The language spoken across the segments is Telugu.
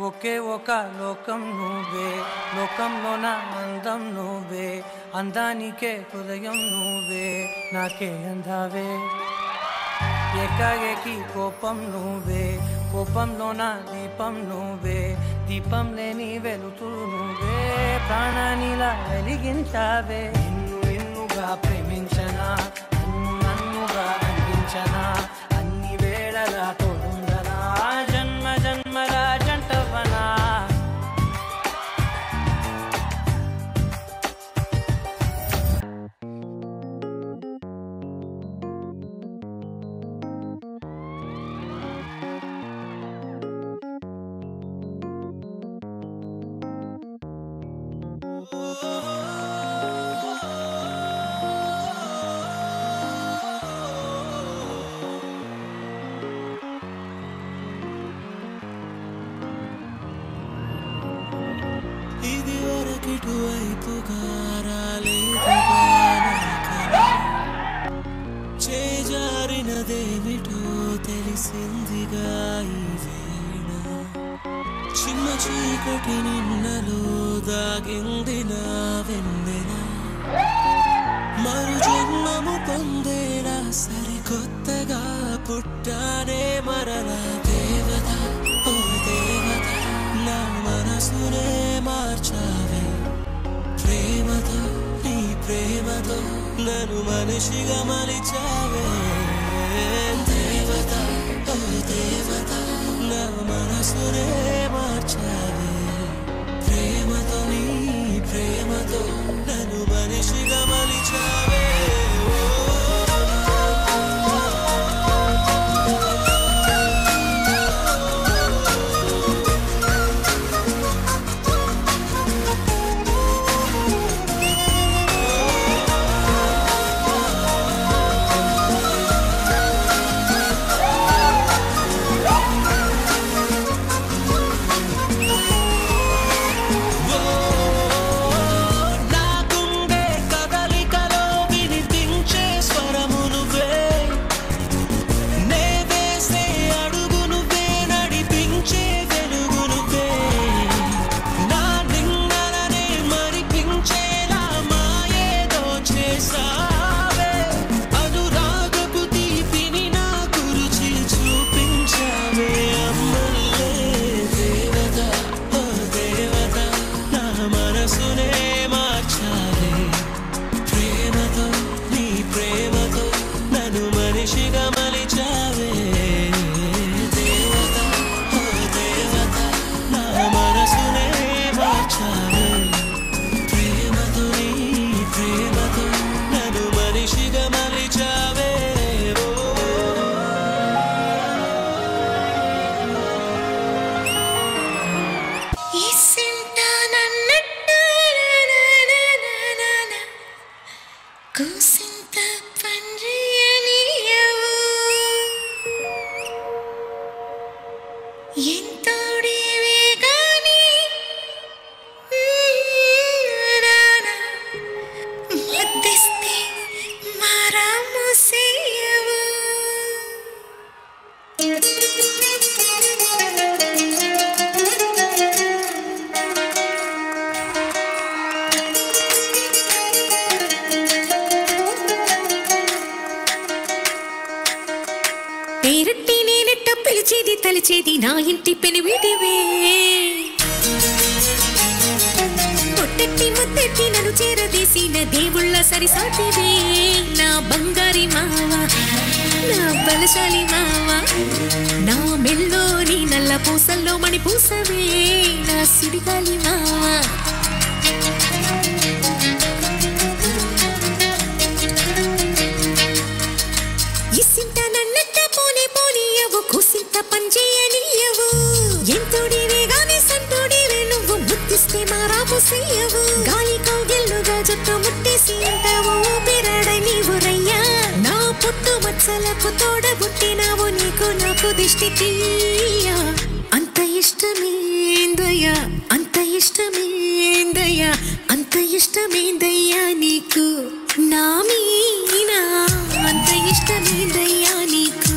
ఒకే ఒక లోకం నువ్వే, లోకంలోన అందం నువ్వే, అందానికే హృదయం నువ్వే, నాకే అందావే. ఏకాఏకి కోపం నువ్వే, కోపంలోన దీపం నువ్వే, దీపం లేని వెలుతురు నువ్వే, ప్రాణానిలా వెలిగించావే. నిన్ను నిన్నుగా ప్రేమించనా, నన్ను నన్నుగా అందించనా, అన్ని వేళలా తోడుందనా, జన్మ జన్మల జంటవనా. ఇది వరకిటు వైపుగా రాలేదుగా నాకలా, చేజారినదేమిటో తెలిసిందిగా ఈ వేళ, చిన్న చీకటి నిన్నలో దాగింది నా వెన్నెల, మరు జన్మము పొందేలా సరికొత్తగా పుట్టానే మరలా. దేవత ఓ దేవత, నా మనసునే మార్చావే, ప్రేమతో నీ ప్రేమతో నన్ను మనిషిగా మలిచావే. దేవత ఓ దేవత, నా మనసునే మార్చావే, ప్రేమతో నీ ప్రేమతో నన్ను మనిషిగా మలిచావే. పేరట్టి నేనెట్ట పిలిచేది తలిచేది నా ఇంటి పెనివిడివే, పొట్టెట్టి ముద్దెట్టి నన్ను చేరదీసిన దేవుళ్ళ సరిసాటివే, నా బంగారి మావ నా బలశాలి మావ, నా మెల్లోని నల్ల పూసల్లో మణి పూసవే, నా సుడిగాలి మావ. ఇసింత నన్నట్ట పోనీ పోనీయవు, కుసింత పంచేయనీయవు, ఎంతోడివే గాని సంతోడివే నువ్వు, ముద్దిస్తే మారాపు చెయ్యవు, గాలి కౌగిల్లుగా జుట్టు ముట్టేసి అంటావు ఊపిరాడై నీవు రయ్యా, నా పుట్టు మచ్చలకు తోడబుట్టినావు, నీకు నాకు దిష్టి తీయా. అంత ఇష్టమేందయ్యా, అంత ఇష్టమేందయ్యా, అంత ఇష్టమేందయ్యా నీకు నా మీనా, అంత ఇష్టమేందయ్యా నీకు.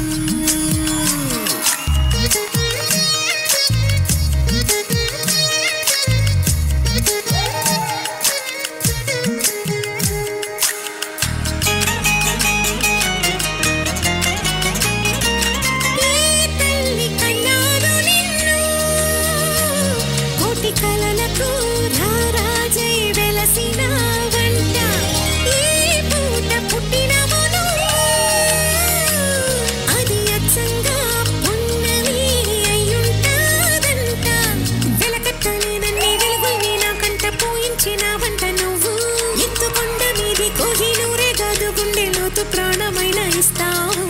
చేస్తావు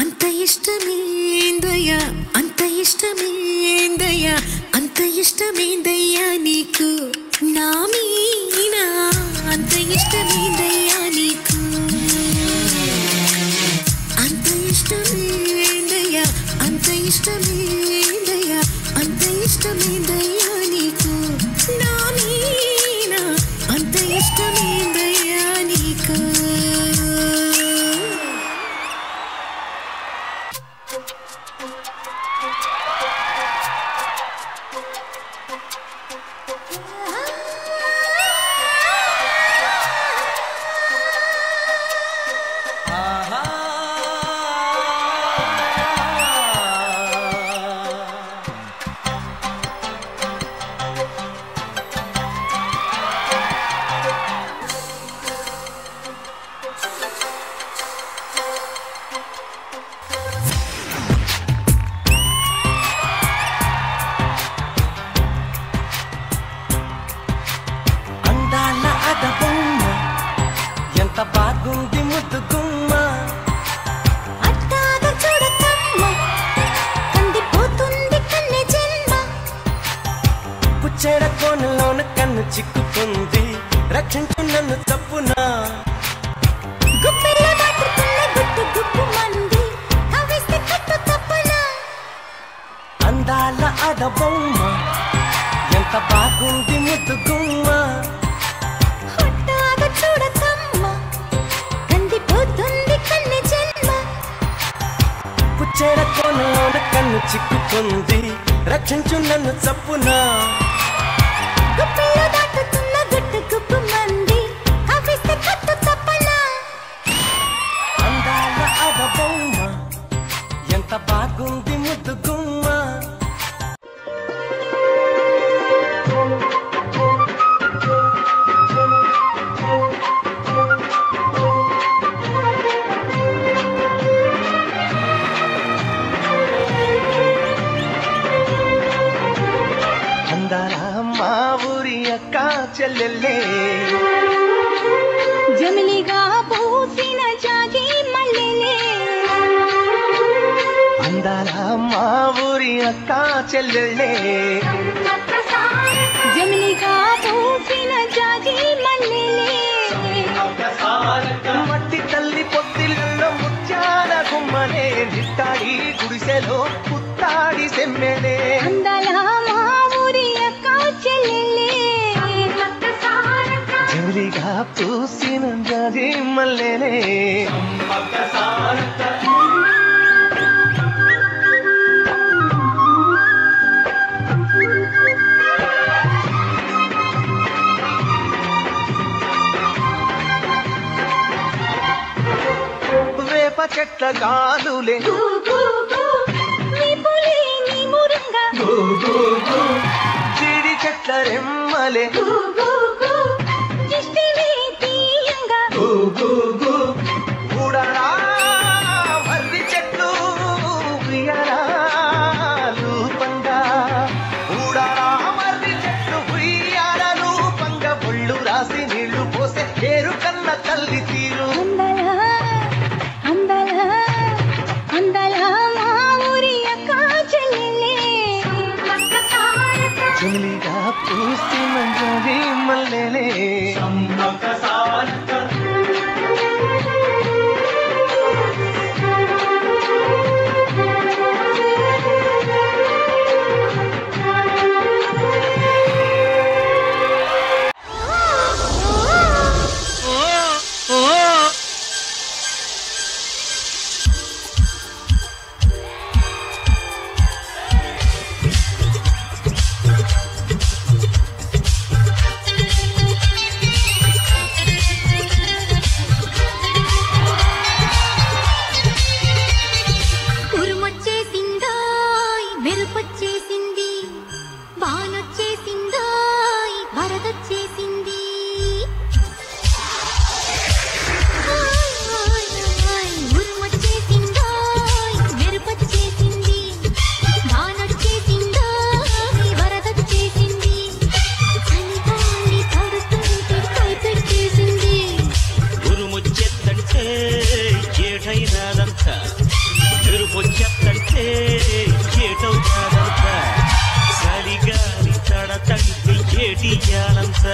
అంత ఇష్టమేందయ్యా అంత ఇష్టమేందయ్యా అంత ఇష్టమేందయ్యా నీకు నా మీనా అంత ఇష్టమేందయ్యా నీకు అంత ఇష్టమేందయ్యా అంత ఇష్టమేందయ్యా అంత ఇష్టమేందయ్యా నీకు నా మీనా అంత ఇష్టమేందయ్యా నీకు బాగుంది ముద్దుగుమ్మ అట్టాగా చూడకమ్మ కందిపోతుంది కన్నె జన్మ పుచ్చేడ కోనలోన కన్ను చిక్కుకుంది రక్షించు నన్ను తప్పునా గుప్పెల దాటుతున్న గుట్టు గుప్పు మంది కవిస్తే కట్టు తప్పనా అందాల ఆడబొమ్మ ఎంత బాగుంది ముద్దుగుమ్మ అట్టాగా చూడకమ్మ పుచ్చేడ కోనలోన కన్ను చిక్కుకుంది రక్షించు నన్ను చప్పునా గుప్పెల దాటుతున్న గుట్టు గుప్పు మంది కవిస్తే కట్టు తప్పనా అందాల ఆడబొమ్మ ఎంత బాగుంది ముద్దుగుమ్మ మా ఊరి అక్క చెల్లెల్లే జమిలిగా పూసిన జాజి మల్లెలే అందాల మా ఊరి అక్క చెల్లెల్లే జమిలిగా పూసిన జాజి మల్లెలే మట్టి తల్లి పొత్తిళ్ళలో ముత్యాల గుమ్మనే నిట్టాడి గుడిసెలో పుత్తాడి సెమ్మెలే అందాల మా ఊరి అక్క చెల్లెలే జమిలిగా పూసిన జాజి మల్లెలే వేప చెట్ల గాలులే జీడి చెట్ల రెమ్మలే ఊడరా మర్రి చెట్లు ఉయ్యారాలు పంగా ఊడరా మర్రి చెట్లు ఉయ్యారాలు పంగ ఒళ్ళు రాసి నీళ్లు పోసే ఏరు కన్న తల్లి తీరు జమిలిగా పూసిన జాజి మల్లెలే ఏటవుతాదంట ఎరుపొచ్చేటంటే ఏటవుతాదంట చలిగాలి తడ తగ్గి ఏటియాలంట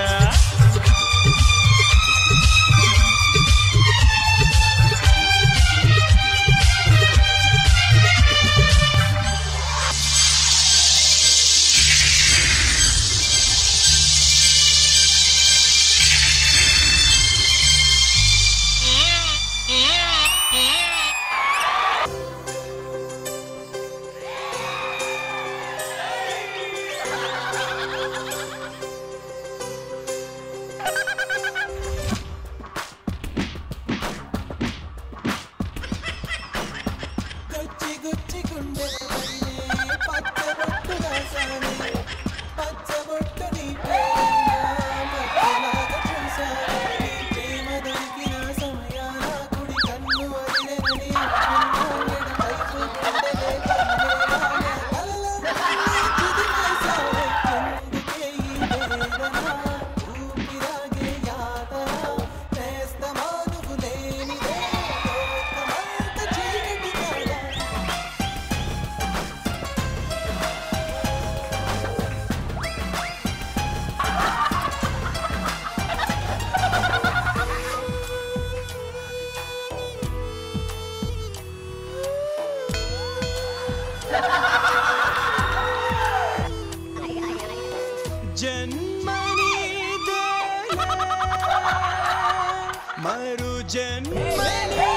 మరు జన్మని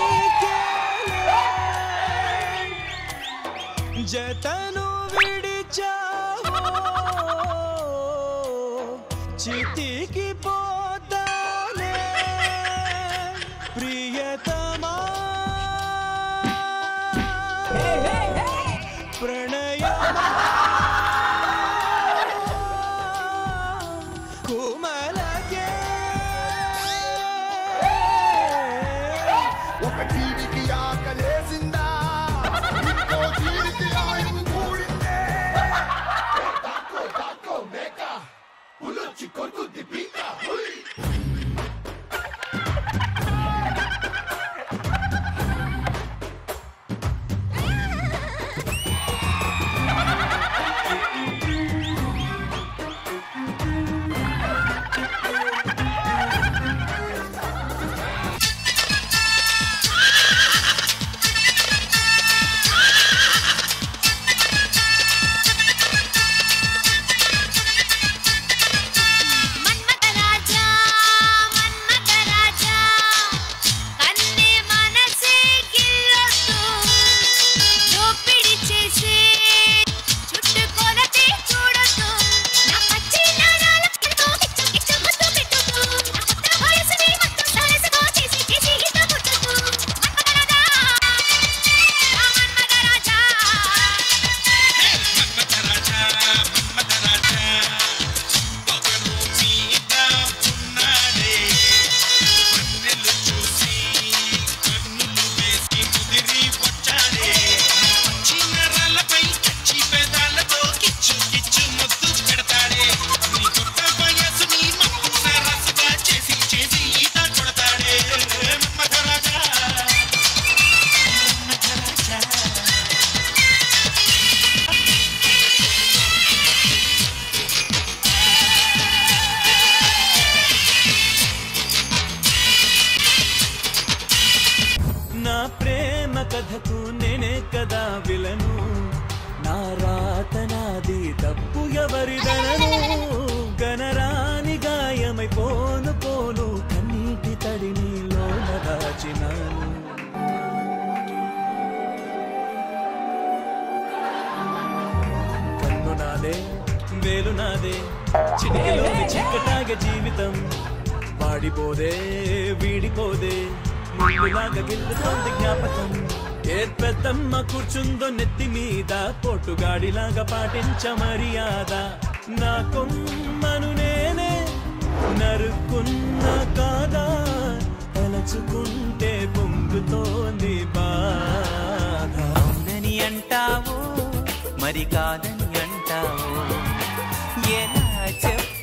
జతను విడిచావో చితికి పోతానే ప్రియతమా ప్రణయమా కుమలకే ఒక జీవికి ఆకలేసిందా ఇంకో జీవికి ఆయువు కూడిందే తాకో తాకో మేక ఉలొచ్చి కొరుకుద్ది పీక కథకు నేనే కదా విలను నా రాత నాది తప్పు ఎవరిదనను గనరాని గాయమై పోను పోను కన్నీటి తడి నీలోన దాచినాను కన్ను నాదే వేలు నాదే చిటికెలోని చిక్కటాగే జీవితం వాడిపోదే వీడిపోదే ముళ్ళులాగా గిల్లుతోంది జ్ఞాపకం ఏ పెద్దమ్మ కూర్చుందో నెత్తి మీద పొట్టుగాడిలాగా పాటించ మర్యాద నా కొమ్మను నేనే నరుకున్నా కాదా తలచుకుంటే పొంగుతోంది బాధ అవునని అంటావు మరి కాదని అంటావు ఎలా చెప్పు